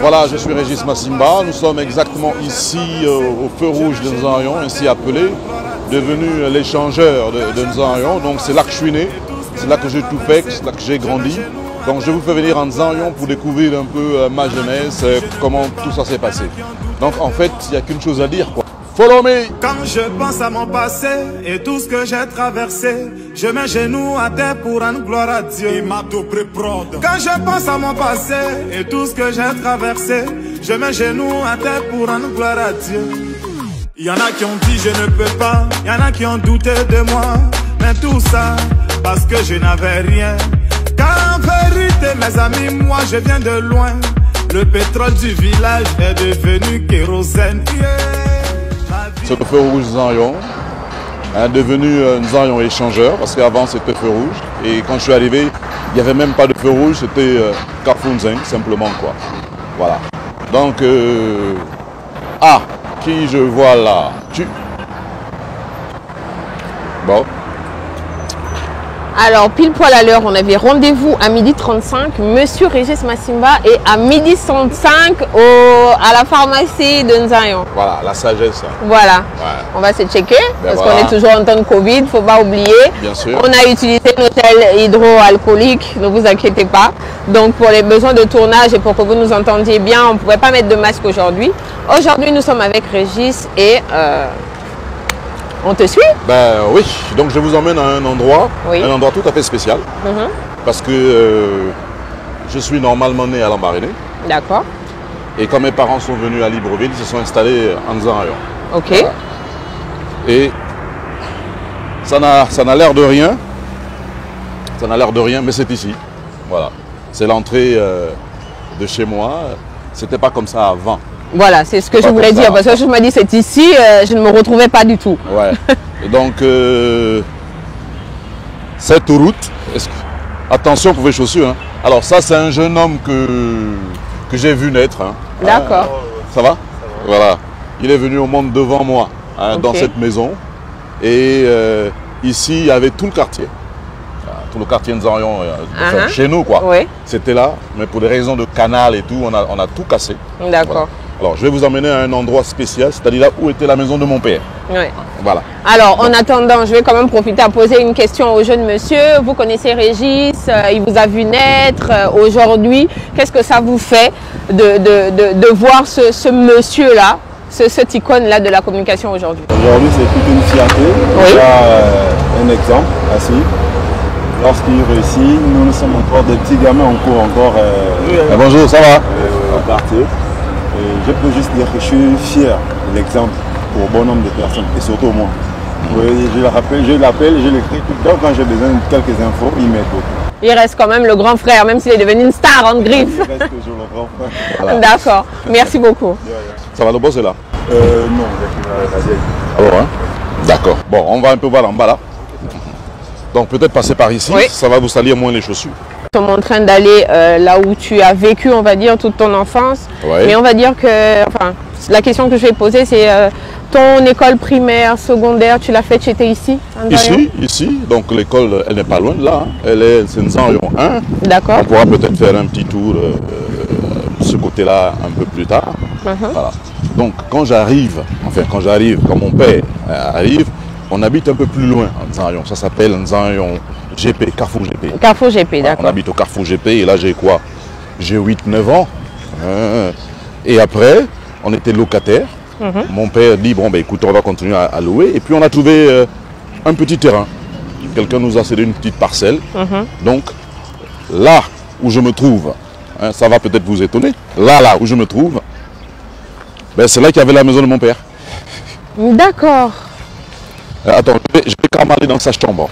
Voilà, je suis Régis Massimba. Nous sommes exactement ici au feu rouge de Nzarion, ainsi appelé, devenu l'échangeur de Nzarion. Donc c'est là que je suis né, c'est là que j'ai tout fait, c'est là que j'ai grandi. Donc je vous fais venir en Nzarion pour découvrir un peu ma jeunesse, comment tout ça s'est passé. Donc en fait, il n'y a qu'une chose à dire, quoi. Follow me! Quand je pense à mon passé et tout ce que j'ai traversé, je mets genoux à terre pour rendre gloire à Dieu. Quand je pense à mon passé et tout ce que j'ai traversé, je mets genoux à terre pour rendre gloire à Dieu. Il y en a qui ont dit je ne peux pas, il y en a qui ont douté de moi, mais tout ça parce que je n'avais rien. Car en vérité mes amis, moi je viens de loin. Le pétrole du village est devenu kérosène. C'est le feu rouge Nzarion, devenu Nzarion échangeur, parce qu'avant c'était feu rouge. Et quand je suis arrivé, il n'y avait même pas de feu rouge, c'était Carrefour Nzeng, simplement quoi. Voilà. Donc, qui je vois là? Bon. Alors, pile poil à l'heure, on avait rendez-vous à 12h35, Monsieur Régis Massimba, et à 12h35 à la pharmacie de Nzarion. Voilà, la sagesse. Voilà. Ouais. On va se checker, parce voilà. qu'on est toujours en temps de Covid, il ne faut pas oublier. Bien sûr. On a utilisé nos gels hydroalcooliques, ne vous inquiétez pas. Donc, pour les besoins de tournage et pour que vous nous entendiez bien, on ne pouvait pas mettre de masque aujourd'hui. Aujourd'hui, nous sommes avec Régis et... on te suit? Ben oui, donc je vous emmène à un endroit tout à fait spécial. Parce que je suis normalement né à Lambaréné. D'accord. Et quand mes parents sont venus à Libreville, ils se sont installés en Nzarion. Ok. Voilà. Et ça n'a l'air de rien. Ça n'a l'air de rien, mais c'est ici. Voilà. C'est l'entrée de chez moi. C'était pas comme ça avant. Voilà, c'est ce que je voulais dire, parce que je me dis c'est ici, je ne me retrouvais pas du tout. Ouais. Et donc, cette route, attention pour vos chaussures. Hein. Alors ça, c'est un jeune homme que j'ai vu naître. Hein. D'accord. Ça va? Voilà. Il est venu au monde devant moi, hein, dans cette maison. Et ici, il y avait tout le quartier. Tout le quartier Nzarion, enfin, chez nous, quoi. Oui. C'était là, mais pour des raisons de canal et tout, on a tout cassé. D'accord. Voilà. Alors, je vais vous emmener à un endroit spécial, c'est-à-dire là où était la maison de mon père. Oui. Voilà. Alors, en attendant, je vais quand même profiter à poser une question au jeune monsieur. Vous connaissez Régis, il vous a vu naître aujourd'hui. Qu'est-ce que ça vous fait de voir ce monsieur-là, cette icône-là de la communication aujourd'hui? Aujourd'hui, c'est toute une fierté. Oui. Il y a un exemple à suivre. Lorsqu'il réussit, nous sommes encore des petits gamins, on court encore Bonjour, ça va? au quartier. Et je peux juste dire que je suis fier de l'exemple pour bon nombre de personnes, et surtout moi. Oui, je l'appelle, je l'écris tout le temps. Quand j'ai besoin de quelques infos, il m'aide beaucoup. Il reste quand même le grand frère, même s'il est devenu une star en griffe. Il reste toujours le grand frère. Voilà. D'accord, merci beaucoup. Ça va, le boss est là? Non, j'ai fini Alors, hein? D'accord. Bon, on va un peu voir en bas là. Donc peut-être passer par ici, ça va vous salir moins les chaussures. Nous sommes en train d'aller là où tu as vécu, on va dire, toute ton enfance. Ouais. Mais on va dire que, enfin, la question que je vais poser, c'est ton école primaire, secondaire, tu l'as faite, tu étais ici? Ici. Donc l'école, elle n'est pas loin de là. Hein. C'est Nzarion 1. D'accord. On pourra peut-être faire un petit tour de ce côté-là un peu plus tard. Voilà. Donc quand mon père arrive, on habite un peu plus loin en Nzarion. Ça s'appelle Nzarion GP, Carrefour GP. Carrefour GP, d'accord. On habite au Carrefour GP et là j'ai quoi? J'ai 8-9 ans. Et après, on était locataire. Mon père dit, bon ben écoute, on va continuer à louer. Et puis on a trouvé un petit terrain. Quelqu'un nous a cédé une petite parcelle. Donc là où je me trouve, hein, ça va peut-être vous étonner, là où je me trouve, ben, c'est là qu'il y avait la maison de mon père. D'accord. Attends, je vais quand même aller dans sa chambre.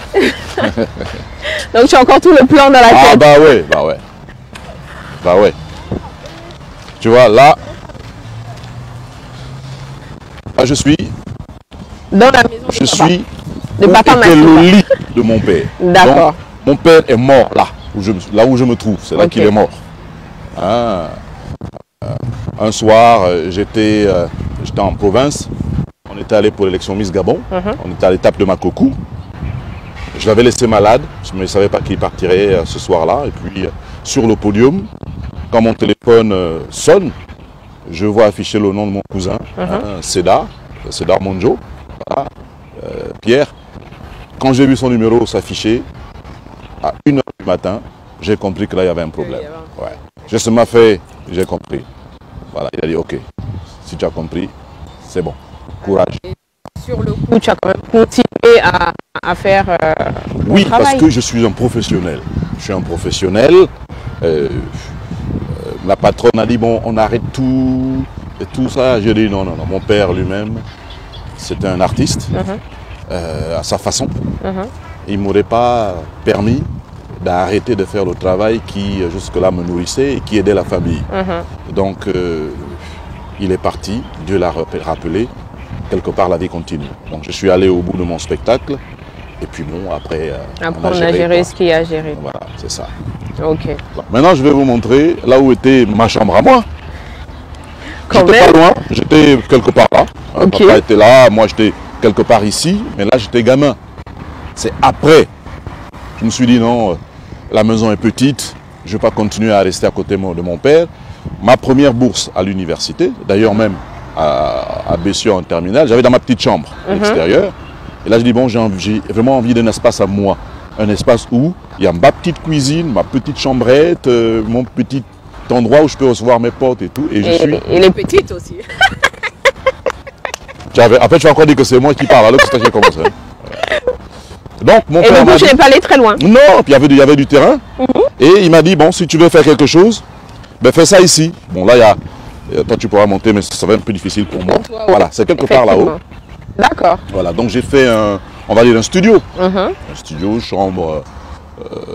Donc tu as encore tout le plan dans la tête. Ah bah ouais. Tu vois, là je suis dans la maison de papa le lit de mon père. D'accord. Donc, mon père est mort là où je me trouve. C'est là qu'il est mort. Un soir, j'étais en province. On était allé pour l'élection Miss Gabon. On était à l'étape de Makokou. Je l'avais laissé malade, mais je ne savais pas qu'il partirait ce soir-là. Et puis, sur le podium, quand mon téléphone sonne, je vois afficher le nom de mon cousin, Cédar Monjo, voilà, Pierre. Quand j'ai vu son numéro s'afficher, à 1h du matin, j'ai compris que là, il y avait un problème. Ouais. J'ai seulement fait, j'ai compris. Voilà, il a dit, ok, si tu as compris, c'est bon, courage. Et sur le coup, tu as quand même continué à faire oui, travail. parce que je suis un professionnel. Je suis un professionnel. La patronne a dit, bon, on arrête tout, et tout ça. J'ai dit, non, non, non. Mon père lui-même, c'était un artiste, à sa façon. Il ne m'aurait pas permis d'arrêter de faire le travail qui, jusque-là, me nourrissait et qui aidait la famille. Donc, il est parti, Dieu l'a rappelé. Quelque part, la vie continue. Donc, je suis allé au bout de mon spectacle. Et puis, bon, après, on a géré ce qu'il y a à gérer. Voilà, c'est ça. Ok. Bon, maintenant, je vais vous montrer là où était ma chambre à moi. Quand J'étais même. pas loin, j'étais quelque part là. Ok. Papa était là, moi j'étais quelque part ici, mais là j'étais gamin. C'est après. Je me suis dit non, la maison est petite, je ne vais pas continuer à rester à côté de mon père. Ma première bourse à l'université, d'ailleurs même à Bessieux en terminale, j'avais dans ma petite chambre à l'extérieur. Et là je dis bon, j'ai vraiment envie d'un espace à moi. Un espace où il y a ma petite cuisine, ma petite chambrette, mon petit endroit où je peux recevoir mes potes et tout. Et les petites aussi. Après, tu vas encore dire que c'est moi qui parle, alors que c'est toi qui as commencé. Donc, mon Et père du coup, je n'ai pas allé très loin. non, puis il y avait du terrain. Et il m'a dit, bon, si tu veux faire quelque chose, ben fais ça ici. Bon, là, toi, tu pourras monter, mais ça va être un peu difficile pour moi. Toi, voilà, c'est quelque part là-haut. D'accord. Voilà, donc j'ai fait on va dire un studio. Un studio, chambre.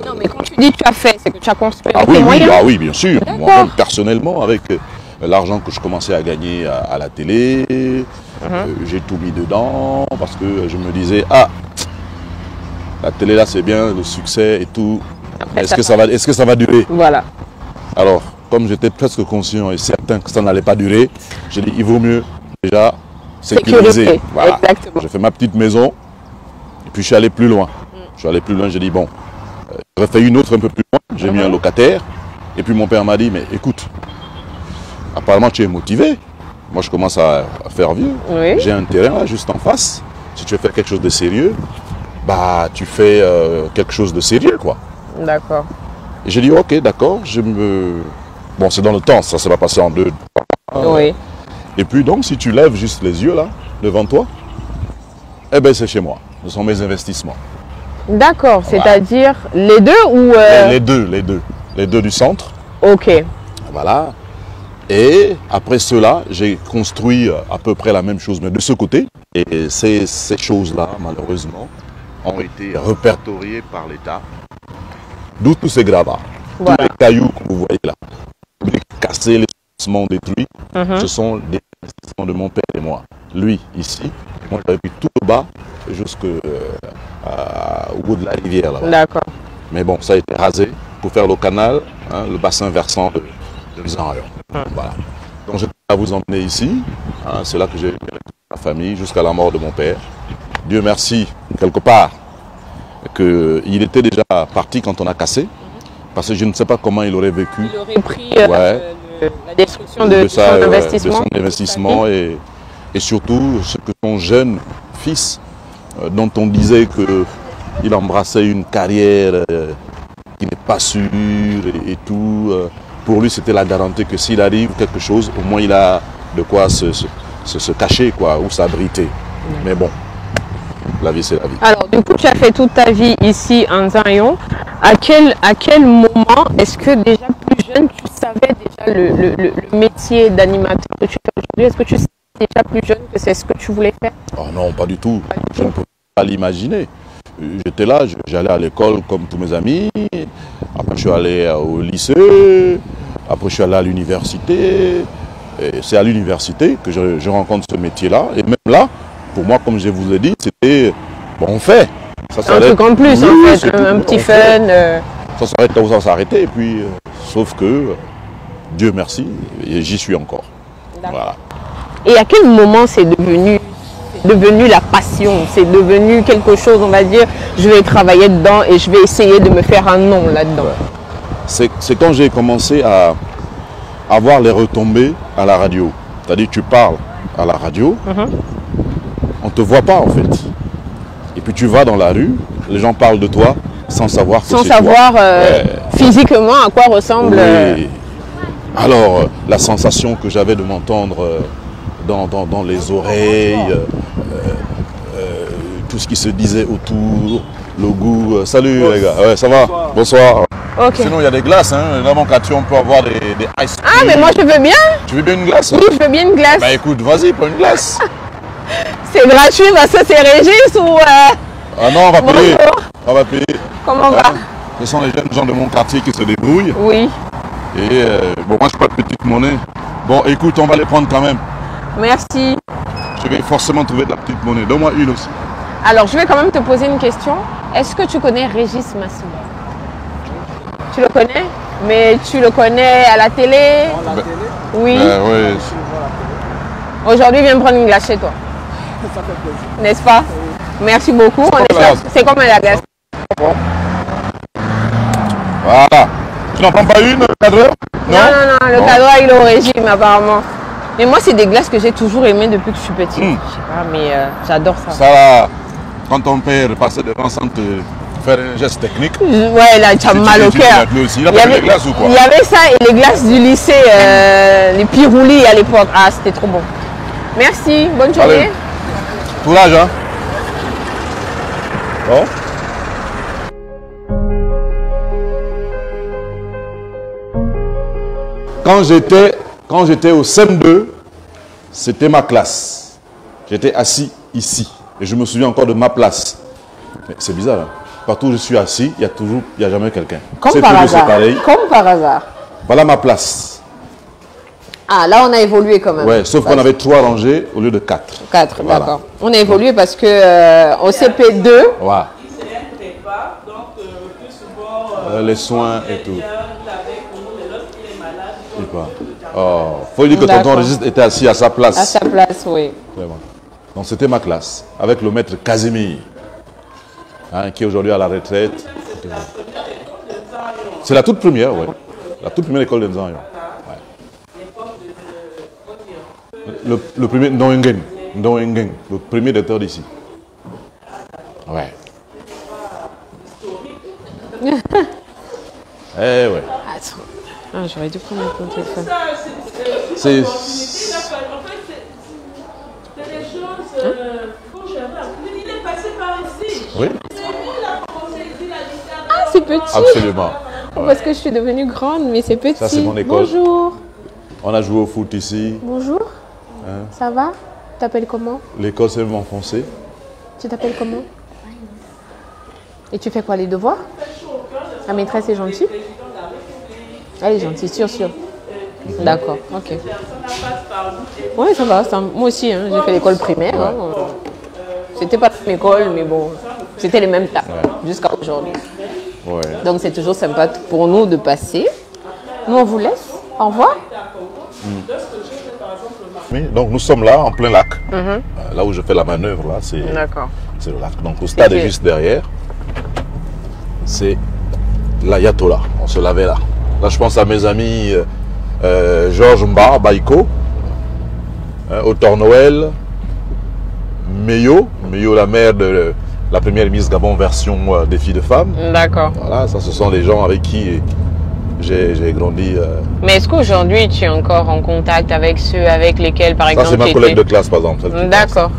Non, mais quand tu dis tu as fait, c'est que tu as construit Ah avec oui, tes oui, moyens. ah oui, bien sûr. Moi-même, personnellement, avec l'argent que je commençais à gagner à la télé, j'ai tout mis dedans parce que je me disais, ah, la télé là c'est bien, le succès et tout. Est-ce que ça va durer? Voilà. Alors, comme j'étais presque conscient et certain que ça n'allait pas durer, j'ai dit, il vaut mieux déjà sécuriser. Voilà. Exactement. J'ai fait ma petite maison et puis je suis allé plus loin. Je suis allé plus loin, j'ai dit, bon, j'ai fait une autre un peu plus loin, j'ai mis un locataire. Et puis mon père m'a dit, mais écoute, apparemment tu es motivé. Moi je commence à faire vieux. Oui. J'ai un terrain là, juste en face. Si tu veux faire quelque chose de sérieux, bah tu fais quelque chose de sérieux quoi. D'accord. Et j'ai dit, ok, d'accord, bon, c'est dans le temps, ça ne s'est pas passé en 2 ans. Oui. Et puis donc, si tu lèves juste les yeux là, devant toi, eh ben c'est chez moi. Ce sont mes investissements. D'accord, Voilà. c'est-à-dire les deux ou... Les deux du centre. Ok. Voilà. Et après cela, j'ai construit à peu près la même chose, mais de ce côté. Et ces choses-là, malheureusement, ont été répertoriées par l'État. D'où tous ces gravats. Voilà. Tous les cailloux que vous voyez là, les cassés, les ossements détruits, ce sont des investissements de mon père et moi. Lui, ici, moi j'avais pris tout au bas jusqu'au bout de la rivière. Là. D'accord. Mais bon, ça a été rasé pour faire le canal, hein, le bassin versant de Misanrayon. Voilà. Donc je vais à vous emmener ici. Hein, c'est là que j'ai vécu ma famille jusqu'à la mort de mon père. Dieu merci, quelque part, qu'il était déjà parti quand on a cassé. Parce que je ne sais pas comment il aurait vécu. Il aurait pris la destruction de son investissement. de son investissement et surtout ce que son jeune fils, dont on disait qu'il embrassait une carrière qui n'est pas sûre et tout. Pour lui, c'était la garantie que s'il arrive quelque chose, au moins il a de quoi se cacher quoi, ou s'abriter. Mais bon, la vie c'est la vie. Alors, du coup, tu as fait toute ta vie ici en Zion. À quel moment est-ce que déjà plus jeune, tu savais déjà le métier d'animateur que tu fais aujourd'hui? Est-ce que tu savais déjà plus jeune que c'est ce que tu voulais faire? Oh non, pas du tout. Je ne pouvais pas l'imaginer. J'étais là, j'allais à l'école comme tous mes amis. Après, je suis allé au lycée. Après, je suis allé à l'université. C'est à l'université que je rencontre ce métier-là. Et même là, pour moi, comme je vous ai dit, c'était bon, on fait. Ça Un truc en plus, oui, en fait, un petit fun. Ça s'arrête là où ça va s'arrêter. Et puis, sauf que, Dieu merci, j'y suis encore. Voilà. Et à quel moment c'est devenu la passion? C'est devenu quelque chose, on va dire, je vais travailler dedans et je vais essayer de me faire un nom là-dedans. Ouais. C'est quand j'ai commencé à avoir les retombées à la radio. C'est-à-dire que tu parles à la radio, on ne te voit pas en fait. Et puis tu vas dans la rue, les gens parlent de toi sans savoir que c'est toi. Sans savoir physiquement à quoi ressemble... Oui. Alors, la sensation que j'avais de m'entendre dans les oreilles, tout ce qui se disait autour, le goût. Salut les gars, ouais, ça va? Bonsoir. Okay. Sinon, il y a des glaces, hein. Dans mon quartier, on peut avoir des ice cream. Ah, mais moi je veux bien. Tu veux bien une glace? Oui, je veux bien une glace. Bah écoute, vas-y, prends une glace. C'est gratuit parce que c'est Régis ou... Ah non, on va payer. Bonjour. On va payer. Comment on va? Ce sont les jeunes gens de mon quartier qui se débrouillent. Oui. Et bon, moi, je n'ai pas de petite monnaie. Bon, écoute, on va les prendre quand même. Merci. Je vais forcément trouver de la petite monnaie. Donne-moi une aussi. Alors, je vais quand même te poser une question. Est-ce que tu connais Régis Massimo? Tu le connais? Mais tu le connais à la télé? Oui. Oui. Aujourd'hui, viens prendre une glace chez toi. Ça fait plaisir. N'est-ce pas? Merci beaucoup. C'est comme la glace. Voilà. Tu n'en prends pas une, le cadreur? Non, le cadreur, il est au régime apparemment. Mais moi, c'est des glaces que j'ai toujours aimées depuis que je suis petite. Je sais pas, mais j'adore ça. Ça là, quand ton père passait devant sans te faire un geste technique. Ouais, là, tu as mal au cœur. Il y avait des glaces ou quoi? Il y avait ça et les glaces du lycée, les piroulis à l'époque. Ah, c'était trop bon. Merci, bonne journée. Allez. Courage, hein? Bon. Quand j'étais au CM2, c'était ma classe. J'étais assis ici. Et je me souviens encore de ma place. C'est bizarre, hein? Partout où je suis assis, il n'y a jamais quelqu'un. Comme par hasard. Comme par hasard. Voilà ma place. Ah, là, on a évolué quand même. Ouais, sauf qu'on avait 3 rangées au lieu de 4. 4, voilà. D'accord. On a évolué parce que au CP2... Voilà. Les soins et tout. Oh, faut dire que tonton Régis était assis à sa place. À sa place, oui. Vraiment. Donc c'était ma classe, avec le maître Casimir, hein, qui est aujourd'hui à la retraite. C'est la toute première, oui. La toute première école de Nzanyo. Ouais. Le premier Ndongen, le premier docteur d'ici. Ouais. Eh ouais. Attends. Ah, j'aurais dû prendre mon téléphone. C'est des choses quand j'avais. Il est passé par ici. Oui. Ah, c'est petit. Absolument. Ouais. Parce que je suis devenue grande, mais c'est petit. Ça, c'est mon école. Bonjour. On a joué au foot ici. Bonjour. Hein? Ça va? Tu t'appelles comment? L'école s'est enfoncée. Tu t'appelles comment? Et tu fais quoi, les devoirs? La maîtresse est gentille? Elle est gentille, sûr. D'accord, ok. Ouais, ça va. Moi aussi, hein, j'ai fait l'école primaire. Ouais. Hein. C'était pas la même école, mais bon, c'était les mêmes tables jusqu'à aujourd'hui. Ouais. Donc c'est toujours sympa pour nous de passer. Nous, on vous laisse. Au revoir. Donc nous sommes là, en plein lac. Là où je fais la manœuvre, là, c'est le lac. Donc le stade est juste derrière. C'est l'Ayatollah. On se lavait là. Là, je pense à mes amis Georges Mba, Baïko, Autor Noël, Meyo, la mère de la première Miss Gabon version des filles de femmes. D'accord. Voilà, ça, ce sont les gens avec qui j'ai grandi. Mais est-ce qu'aujourd'hui, tu es encore en contact avec ceux avec lesquels, par exemple, ça, c'est ma collègue de classe, par exemple. D'accord.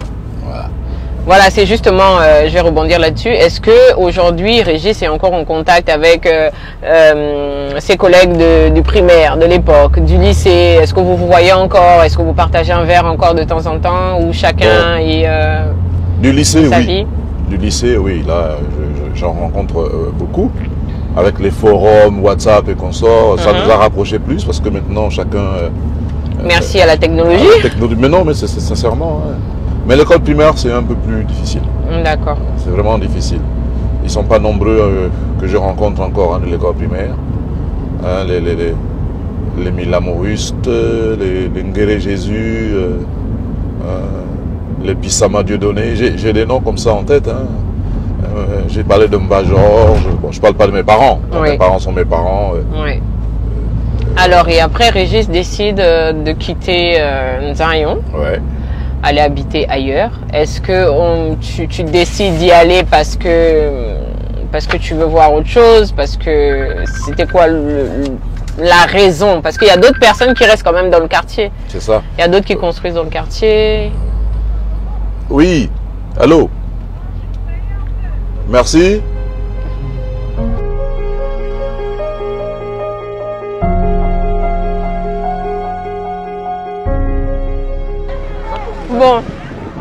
Voilà, c'est justement, je vais rebondir là-dessus. Est-ce que aujourd'hui, Régis est encore en contact avec ses collègues du primaire, de l'époque, du lycée? Est-ce que vous vous voyez encore? Est-ce que vous partagez un verre encore de temps en temps? Ou chacun est du lycée, sa oui. vie? Du lycée, oui. Là, j'en rencontre beaucoup. Avec les forums, WhatsApp et consorts, ça nous a rapprochés plus parce que maintenant, chacun... Merci à la technologie. Mais non, mais c'est sincèrement... Hein. Mais l'école primaire, c'est un peu plus difficile. D'accord. C'est vraiment difficile. Ils ne sont pas nombreux que je rencontre encore de l'école primaire. Hein, les Milamorustes, les Ngere Jésus, les Pissama Dieudonné. J'ai des noms comme ça en tête. Hein. J'ai parlé de Mba Georges. Bon, je ne parle pas de mes parents. Oui. Mes parents sont mes parents. Alors, et après, Régis décide de quitter Nzayon, aller habiter ailleurs. Est-ce que tu décides d'y aller parce que tu veux voir autre chose? Parce que c'était quoi la raison? Parce qu'il y a d'autres personnes qui restent quand même dans le quartier. C'est ça. Il y a d'autres qui construisent dans le quartier. Oui. Allô? Merci. Bon,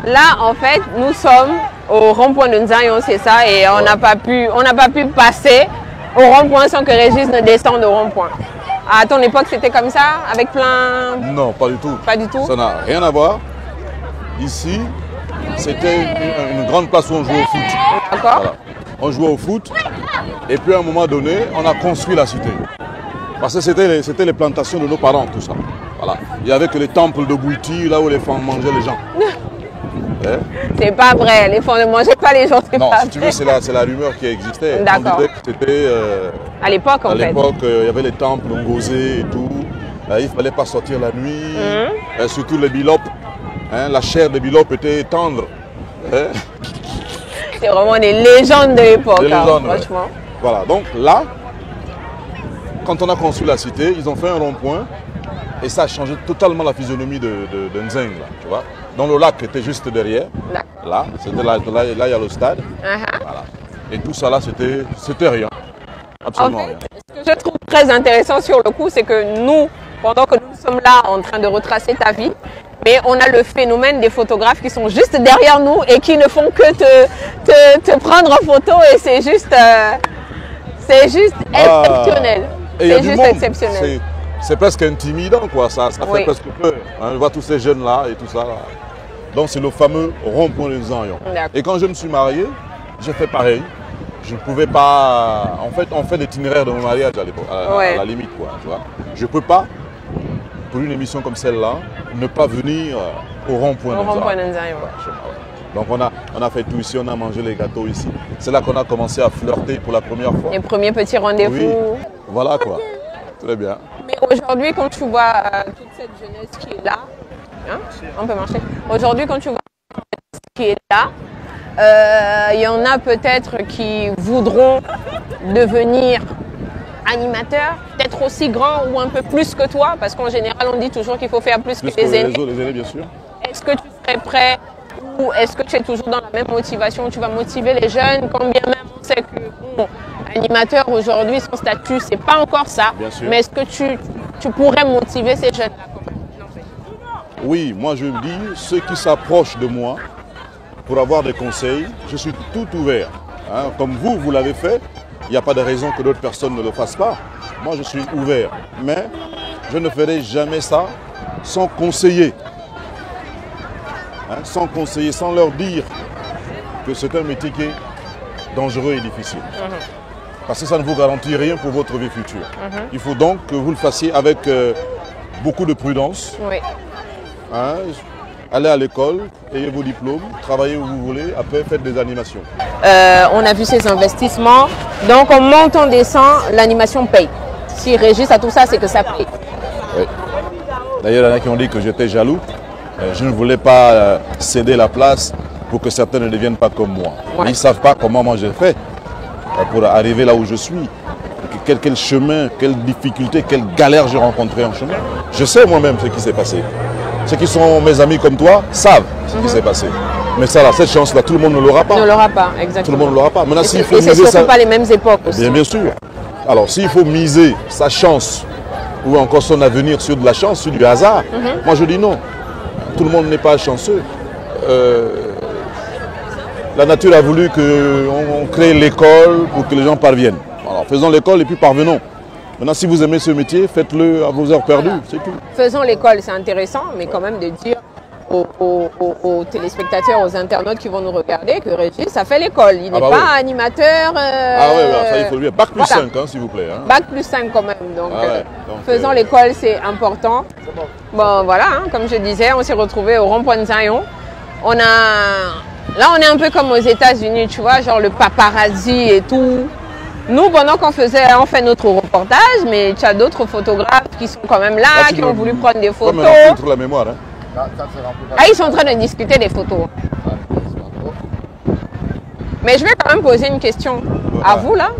là, en fait, nous sommes au rond-point de Nzayon, c'est ça, et on n'a pas pu passer au rond-point sans que Régis ne descende au rond-point. À ton époque, c'était comme ça, avec plein... Non, pas du tout. Pas du tout. Ça n'a rien à voir. Ici, c'était une grande place où on jouait au foot. D'accord. Voilà. On jouait au foot, et puis à un moment donné, on a construit la cité. Parce que c'était les plantations de nos parents, tout ça. Voilà. Il n'y avait que les temples de Bouiti, là où les femmes mangeaient les gens. C'est pas vrai, les femmes ne mangeaient pas les gens. Non, pas si tu veux, c'est la rumeur qui existait. D'accord. On disait que c'était... à l'époque, en fait. À l'époque, il y avait les temples ngosés et tout. Il ne fallait pas sortir la nuit. Surtout les bilopes. La chair des bilopes était tendre. C'est vraiment des légendes de l'époque, franchement. Voilà, donc là, quand on a construit la cité, ils ont fait un rond-point et ça a changé totalement la physionomie de Nzeng, là, tu vois. Donc le lac était juste derrière. Là, c'était là, il y a le stade. Voilà. Et tout ça là, c'était rien. Absolument rien. Ce que je trouve très intéressant sur le coup, c'est que nous, pendant que nous sommes là en train de retracer ta vie, mais on a le phénomène des photographes qui sont juste derrière nous et qui ne font que te prendre en photo, et c'est juste exceptionnel. C'est juste exceptionnel. C'est presque intimidant, quoi. Ça fait presque peur. On voit tous ces jeunes-là et tout ça. Là. Donc c'est le fameux rond-point de Nzayon. Et quand je me suis marié, j'ai fait pareil. Je ne pouvais pas... En fait, on fait l'itinéraire de mon mariage à l'époque, à la limite, quoi. Tu vois. Je ne peux pas, pour une émission comme celle-là, ne pas venir au rond-point de Nzayon. Donc on a fait tout ici, on a mangé les gâteaux ici. C'est là qu'on a commencé à flirter pour la première fois. Les premiers petits rendez-vous. Oui. Voilà quoi. Très bien. Mais aujourd'hui, quand tu vois toute cette jeunesse qui est là, on peut marcher. Aujourd'hui, quand tu vois toute cette jeunesse qui est là, il y en a peut-être qui voudront devenir animateurs, peut-être aussi grands ou un peu plus que toi, parce qu'en général, on dit toujours qu'il faut faire plus que les aînés. Les aînés, bien sûr. Est-ce que tu serais prêt, ou est-ce que tu es toujours dans la même motivation? Tu vas motiver les jeunes, quand bien même on sait que animateur aujourd'hui, son statut, c'est pas encore ça. Bien sûr. Mais est-ce que tu pourrais motiver ces jeunes-là? Oui, moi je dis, ceux qui s'approchent de moi pour avoir des conseils, je suis tout ouvert. Comme vous l'avez fait, il n'y a pas de raison que d'autres personnes ne le fassent pas. Moi je suis ouvert, mais je ne ferai jamais ça sans conseiller. Sans conseiller, sans leur dire que c'est un métier qui est dangereux et difficile. Parce que ça ne vous garantit rien pour votre vie future. Il faut donc que vous le fassiez avec beaucoup de prudence. Oui. Allez à l'école, ayez vos diplômes, travaillez où vous voulez, après faites des animations. On a vu ces investissements. Donc on monte, on descend, l'animation paye. Si Régis a tout ça, c'est que ça paye. Oui. D'ailleurs, il y en a qui ont dit que j'étais jaloux. Je ne voulais pas céder la place pour que certains ne deviennent pas comme moi. Ils ne savent pas comment moi j'ai fait pour arriver là où je suis. Quel chemin, quelle difficulté, quelle galère j'ai rencontré en chemin. Je sais moi-même ce qui s'est passé. Ceux qui sont mes amis comme toi savent ce qui s'est passé. Mais ça, là, cette chance-là, tout le monde ne l'aura pas. Ne l'aura pas, exactement. Tout le monde ne l'aura pas. Maintenant, s'il faut miser, surtout pas les mêmes époques aussi. Bien sûr. Alors, s'il faut miser sa chance ou encore son avenir sur de la chance, sur du hasard, moi je dis non. Tout le monde n'est pas chanceux. La nature a voulu qu'on crée l'école pour que les gens parviennent. Alors faisons l'école et puis parvenons. Maintenant, si vous aimez ce métier, faites-le à vos heures perdues, c'est tout. Faisons l'école, c'est intéressant, mais quand même de dire aux téléspectateurs, aux internautes qui vont nous regarder que Régis a fait l'école. Il n'est pas animateur. Ah oui, ça il faut le dire. Bac plus 5, s'il vous plaît. Bac plus 5 quand même. Donc, faisons l'école, c'est important. Bon, voilà, comme je disais, on s'est retrouvés au rond-point de Nzayon. Là, on est un peu comme aux États-Unis, tu vois, genre le paparazzi et tout. Nous, pendant qu'on fait notre reportage, mais tu as d'autres photographes qui sont quand même là, qui ont voulu prendre des photos. La mémoire, hein. Ah, ils sont en train de discuter des photos. Mais je vais quand même poser une question à vous, là.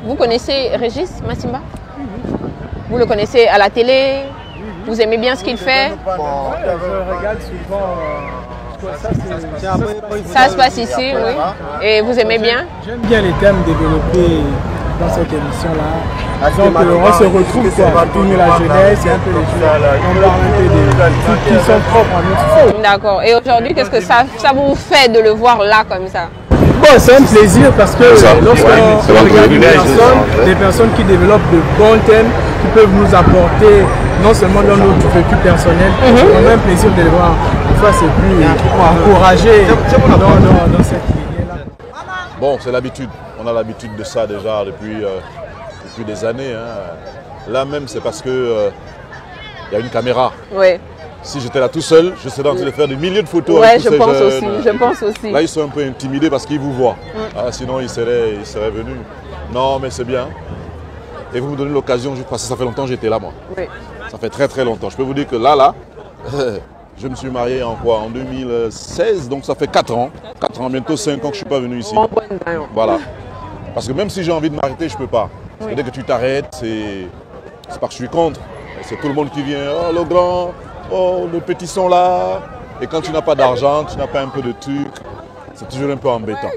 Vous connaissez Régis Massimba? Vous le connaissez à la télé? Vous aimez bien ce qu'il fait? Je regarde souvent. Ça se passe ici, oui. Et vous aimez bien? J'aime bien les thèmes développés dans cette émission-là. Donc on se retrouve quoi, tourner la jeunesse et un peu les jeunes. On parle un peu des trucs qui sont propres à notre. D'accord. Et aujourd'hui, qu'est-ce que ça vous fait de le voir là comme ça? Bon, c'est un plaisir parce que lorsqu'on regarde des personnes qui développent de bons thèmes, qui peuvent nous apporter non seulement dans notre vécu personnel, c'est un plaisir de les voir. Une fois, c'est plus encouragé dans cette lignée-là. Bon, c'est l'habitude. On a l'habitude de ça déjà depuis des années. Hein. Là même, c'est parce que y a une caméra. Oui. Si j'étais là tout seul, je serais en train de faire des milliers de photos. Ouais, avec tous ces jeunes. je pense aussi. Là, ils sont un peu intimidés parce qu'ils vous voient. Ah, sinon, ils seraient venus. Non, mais c'est bien. Et vous me donnez l'occasion, parce que ça fait longtemps que j'étais là, moi. Oui. Ça fait très très longtemps. Je peux vous dire que là, je me suis marié en quoi? En 2016, donc ça fait 4 ans. 4 ans, bientôt 5 ans que je ne suis pas venu ici. Voilà. Parce que même si j'ai envie de m'arrêter, je ne peux pas. Parce que dès que tu t'arrêtes, c'est pas que je suis contre. C'est tout le monde qui vient. Oh, le grand, oh, les petits sont là. Et quand tu n'as pas d'argent, tu n'as pas un peu de truc, c'est toujours un peu embêtant.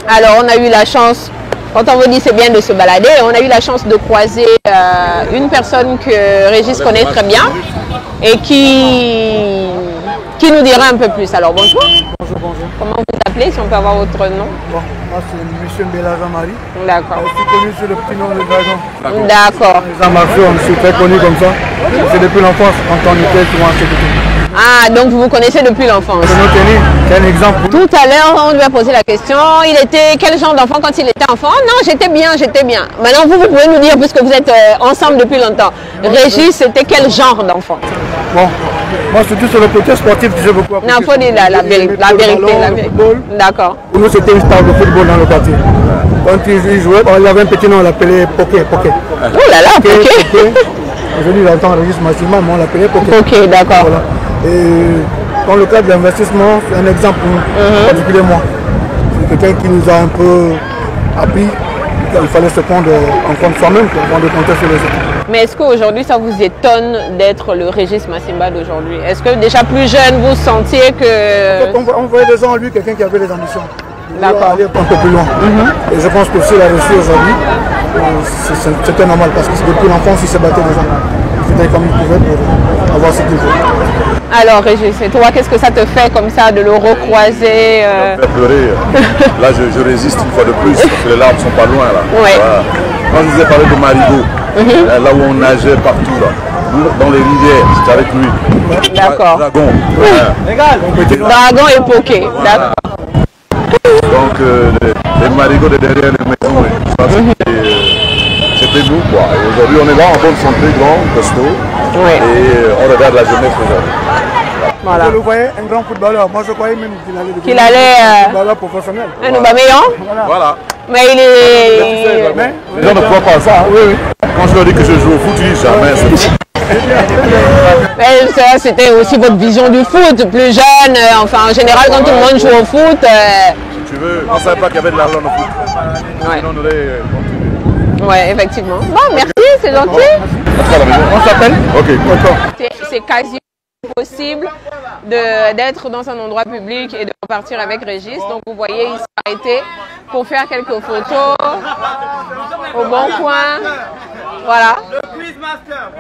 Alors, on a eu la chance, quand on vous dit c'est bien de se balader, on a eu la chance de croiser une personne que Régis connaît très bien et qui nous dira un peu plus. Alors, bonjour. Bonjour, bonjour. Comment vous appelez, si on peut avoir votre nom? Bon, moi c'est M. Mbela Jean-Marie. D'accord. Je suis connu sur le petit nom de Dragon. D'accord. Les Amazones, je suis très connu comme ça. C'est depuis l'enfance, quand on était souvent à ce côté. Ah, donc vous vous connaissez depuis l'enfance. C'est un exemple. Tout à l'heure, on lui a posé la question, il était quel genre d'enfant quand il était enfant? Non, j'étais bien. Maintenant, vous pouvez nous dire, puisque vous êtes ensemble depuis longtemps, Régis, c'était quel genre d'enfant? Bon, moi surtout sur le côté sportif, je sais beaucoup. Non, il faut dire la vérité. D'accord. Pour nous, c'était une star de football dans le quartier. Quand il jouait, il avait un petit nom, on l'appelait Poké. Oh là là, Poké. Aujourd'hui, il entend Régis Massimba, mais on l'appelait Poké. Ok, d'accord. Voilà. Et dans le cadre de l'investissement, c'est un exemple particulièrement. C'est quelqu'un qui nous a un peu appris qu'il fallait se prendre en compte soi-même avant de compter sur les autres. Mais est-ce qu'aujourd'hui, ça vous étonne d'être le Régis Massimba d'aujourd'hui? Est-ce que déjà plus jeune, vous sentiez que... En fait, on voyait déjà en lui quelqu'un qui avait des ambitions. D'accord. Aller un peu plus loin. Et je pense que s'il a réussi aujourd'hui, c'était normal parce que depuis l'enfance, il se battait déjà. Il faisait comme il pouvait pour avoir ce qu'il veut. Alors Régis, et toi, qu'est-ce que ça te fait comme ça de le recroiser Ça me fait pleurer. Là, je résiste une fois de plus parce que les larmes sont pas loin là. Ouais. Voilà. Quand je vous ai parlé de Marigot, là où on nageait partout là, dans les rivières, c'était avec lui. D'accord. Dragon. Dragon et Poké. Voilà. D'accord. Donc les marigots de derrière les maisons, ça c'était nous quoi. Et aujourd'hui on est là en bonne santé, grand, costaud. Ouais. Et on regarde la jeunesse aujourd'hui. Voilà. Je le voyais un grand footballeur. Moi je croyais même qu'il allait un footballeur professionnel. Un Aubameyang. Voilà. Mais il est... Les gens ne croient pas à ça. Hein. Oui. Quand je leur dis que je joue au foot, ils disent jamais. Mais ça, c'était aussi votre vision du foot, plus jeune. Enfin, en général, quand tout le monde joue au foot... Si tu veux, on ne savait pas qu'il y avait de l'argent au foot. Ouais. Sinon, on aurait continué. Ouais, effectivement. Bon, merci, c'est gentil. On s'appelle? Ok, d'accord. C'est quasi impossible d'être dans un endroit public et de repartir avec Régis. Donc, vous voyez, il s'est arrêté pour faire quelques photos au bon coin. Voilà. Le Quizmaster.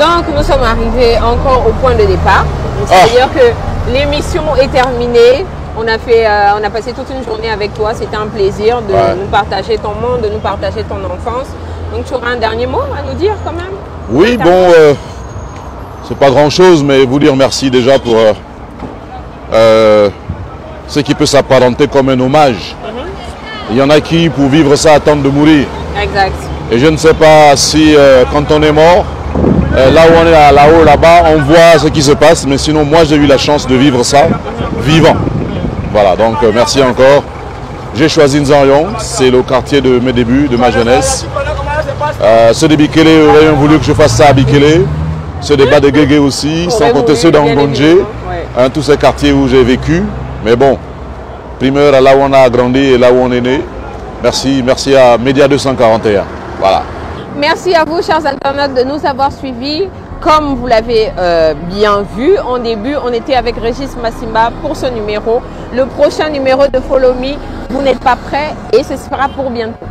Donc nous sommes arrivés encore au point de départ. C'est-à-dire que l'émission est terminée. On a passé toute une journée avec toi. C'était un plaisir de nous partager ton monde, de nous partager ton enfance. Donc tu auras un dernier mot à nous dire quand même? Oui, bon, c'est pas grand-chose, mais vous dire merci déjà pour ce qui peut s'apparenter comme un hommage. Il y en a qui, pour vivre ça, attendent de mourir. Exact. Et je ne sais pas si, quand on est mort, là où on est là-haut, là-bas, on voit ce qui se passe. Mais sinon, moi, j'ai eu la chance de vivre ça vivant. Voilà, donc merci encore. J'ai choisi Nzarion, c'est le quartier de mes débuts, de ma jeunesse. Ceux de Bikele auraient voulu que je fasse ça à Bikele. Ceux des bas de Guégué aussi, sans compter ceux d'Angondje. Tous ces quartiers où j'ai vécu. Mais bon, primeur à là où on a grandi et là où on est né. Merci, merci à Média 241. Voilà. Merci à vous, chers internautes, de nous avoir suivis. Comme vous l'avez bien vu, en début, on était avec Régis Massimba pour ce numéro. Le prochain numéro de Follow Me, vous n'êtes pas prêts et ce sera pour bientôt.